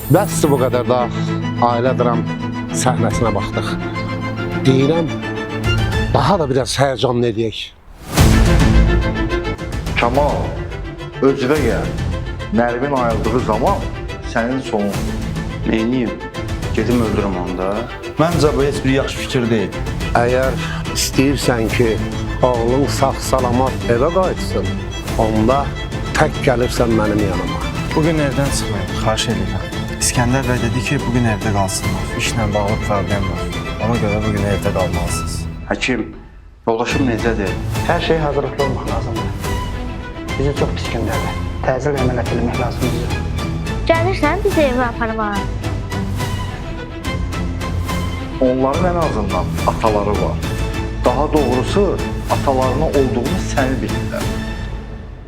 Bəsdir bu qədər da ailə dram səhnəsinə baxdıq. Deyirəm, daha da biraz həyəcanlı edək. Kamal, özünə gəl. Nərmin ayıldığı zaman sənin sonundur. Neyniyim? Gedim öldürüm onu da. Məncə bu heç bir yaxşı fikir deyil. Əgər istəyirsən ki, oğlun sağ-salamat evə qayıtsın, onda tək gəlirsən mənim yanıma. Bugün evdən çıxmayın, xahiş edirəm. İskəndər bəy dedi ki, bugün evdə qalsınlar. İşlə bağlı problem var. Ona görə bugün evdə qalmalısınız. Həkim, yoldaşım necədir? Hər şey hazırlıqlı olmaq lazımdır. Bizi çox pis gündədir. Təcil əməliyyat etmək lazımdır. Gəlirsən bizi evə aparmağa. Onların ən azından ataları var. Daha doğrusu atalarına olduğunu səni bilirlər.